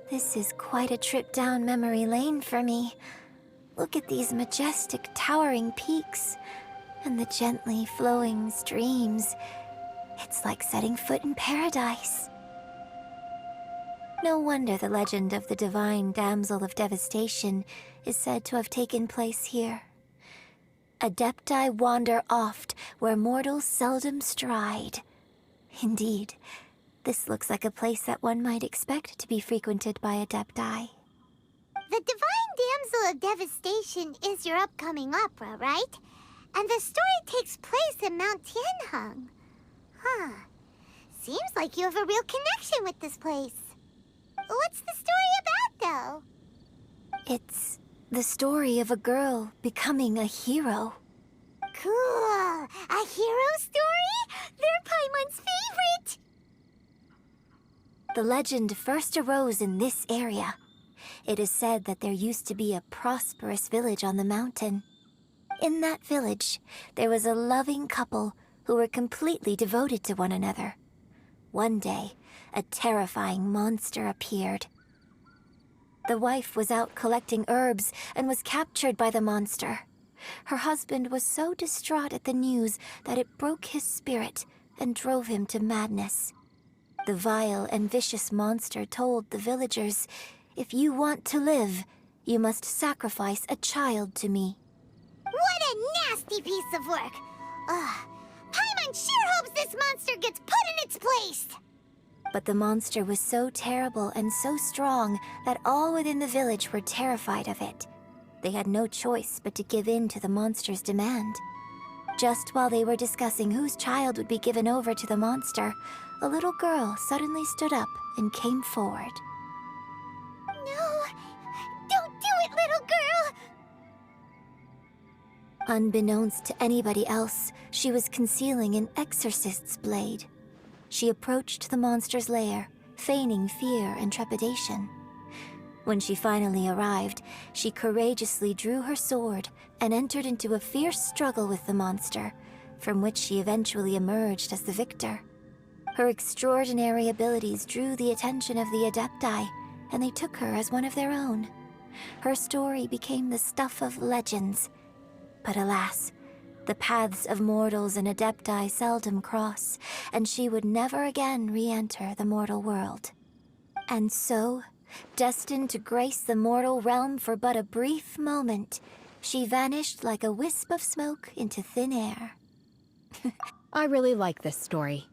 This is quite a trip down memory lane for me. Look at these majestic, towering peaks and the gently flowing streams. It's like setting foot in paradise. No wonder the legend of the divine damsel of devastation is said to have taken place here. Adepti wander oft where mortals seldom stride. Indeed, this looks like a place that one might expect to be frequented by Adepti. The Divine Damsel of Devastation is your upcoming opera, right? And the story takes place in Mount Tianheng. Huh. Seems like you have a real connection with this place. What's the story about, though? It's the story of a girl becoming a hero. Cool! A hero story? They're Paimon's favorite! The legend first arose in this area. It is said that there used to be a prosperous village on the mountain. In that village, there was a loving couple who were completely devoted to one another. One day, a terrifying monster appeared. The wife was out collecting herbs and was captured by the monster. Her husband was so distraught at the news that it broke his spirit and drove him to madness. The vile and vicious monster told the villagers, "If you want to live, you must sacrifice a child to me." What a nasty piece of work! Ugh. Paimon sure hopes this monster gets put in its place! But the monster was so terrible and so strong that all within the village were terrified of it. They had no choice but to give in to the monster's demand. Just while they were discussing whose child would be given over to the monster, a little girl suddenly stood up and came forward. No! Don't do it, little girl! Unbeknownst to anybody else, she was concealing an exorcist's blade. She approached the monster's lair, feigning fear and trepidation. When she finally arrived, she courageously drew her sword and entered into a fierce struggle with the monster, from which she eventually emerged as the victor. Her extraordinary abilities drew the attention of the Adepti, and they took her as one of their own. Her story became the stuff of legends. But alas, the paths of mortals and Adepti seldom cross, and she would never again re-enter the mortal world. And so, destined to grace the mortal realm for but a brief moment, she vanished like a wisp of smoke into thin air. I really like this story.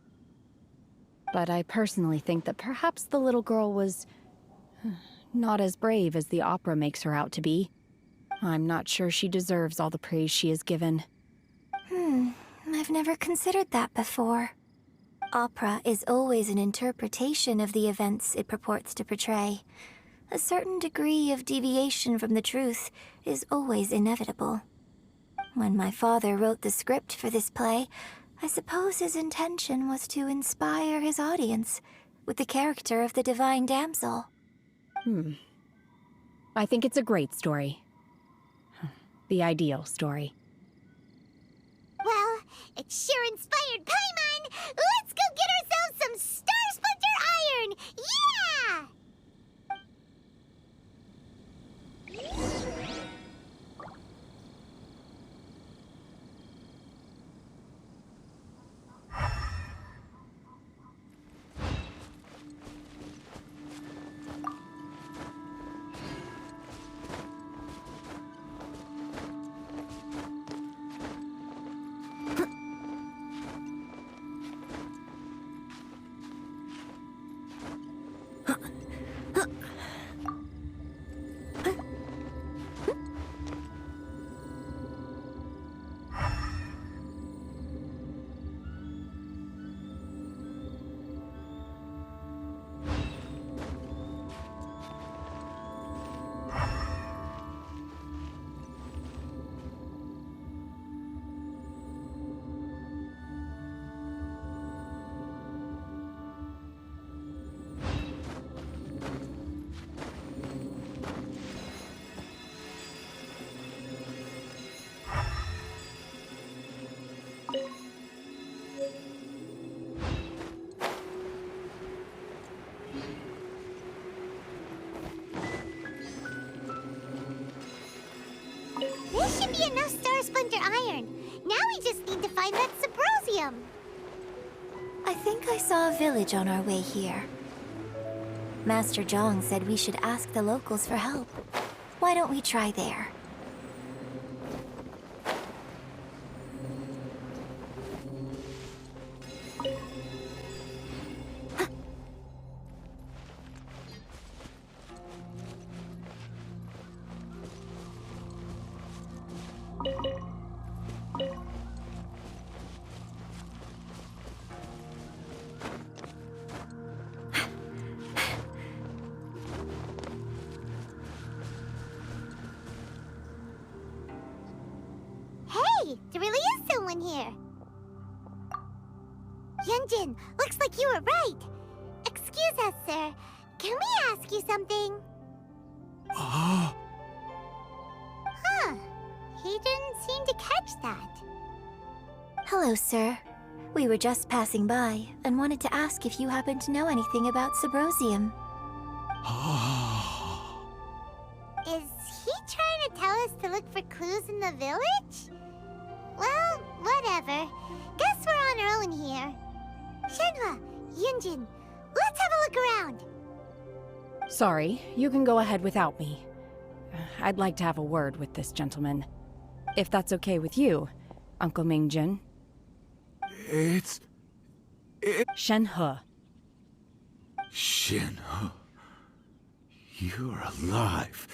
But I personally think that perhaps the little girl was not as brave as the opera makes her out to be. I'm not sure she deserves all the praise she is given. I've never considered that before. Opera is always an interpretation of the events it purports to portray. A certain degree of deviation from the truth is always inevitable. When my father wrote the script for this play, I suppose his intention was to inspire his audience with the character of the divine damsel. I think it's a great story. The ideal story. Well, it sure inspired Paimon! Let's go get ourselves some Star Splinter Iron! Yeah! already enough Star Splinter iron. Now we just need to find that Subrosium. I think I saw a village on our way here. Master Zhang said we should ask the locals for help. Why don't we try there? Hey, there really is someone here. Yunjin, looks like you were right. Excuse us, sir. Can we ask you something? Huh. He didn't seem to catch that. Hello, sir. We were just passing by and wanted to ask if you happen to know anything about Subrosium. Is he trying to tell us to look for clues in the village? Well, whatever. Guess we're on our own here. Shenhe, Yunjin, let's have a look around. Sorry, you can go ahead without me. I'd like to have a word with this gentleman. If that's okay with you, Uncle Mingjin. It's Shenhe. Shenhe. You're alive.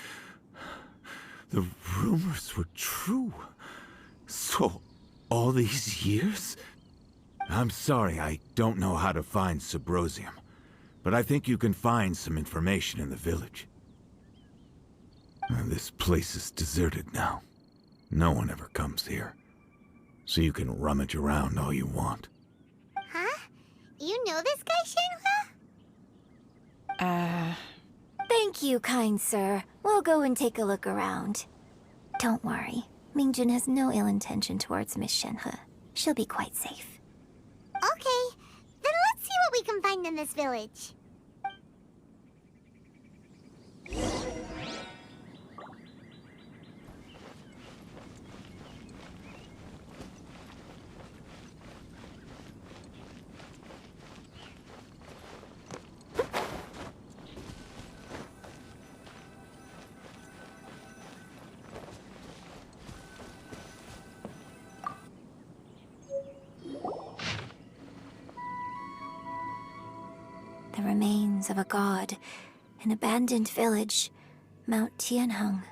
The rumors were true. So, all these years? I'm sorry, I don't know how to find Subrosium, but I think you can find some information in the village. This place is deserted now. No one ever comes here, so you can rummage around all you want. Huh? You know this guy, Shenhe? Thank you, kind sir. We'll go and take a look around. Don't worry. Mingjin has no ill intention towards Miss Shenhe. She'll be quite safe. Okay, then let's see what we can find in this village. The remains of a god, an abandoned village, Mount Tianheng.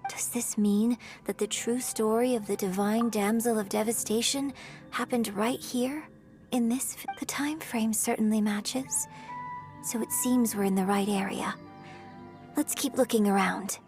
Does this mean that the true story of the divine damsel of devastation happened right here? In this... The time frame certainly matches. So it seems we're in the right area. Let's keep looking around.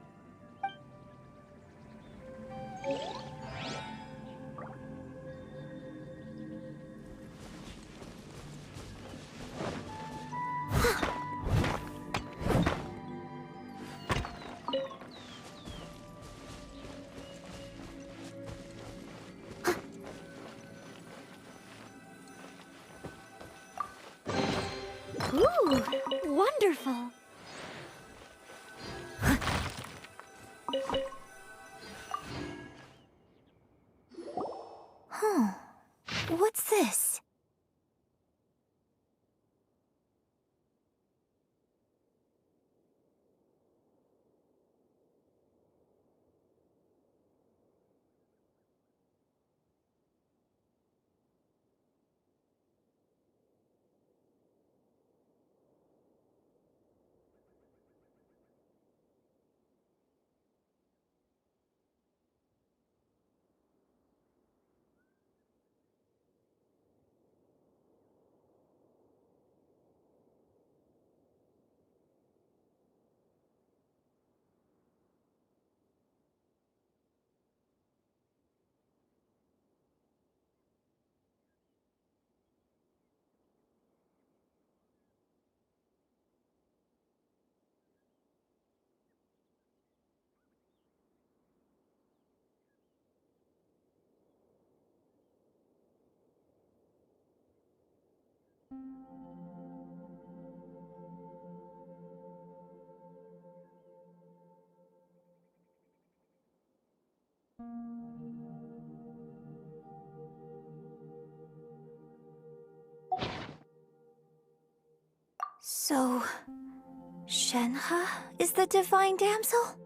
Ooh, wonderful. Huh. What's this? So, Shenhe is the divine damsel?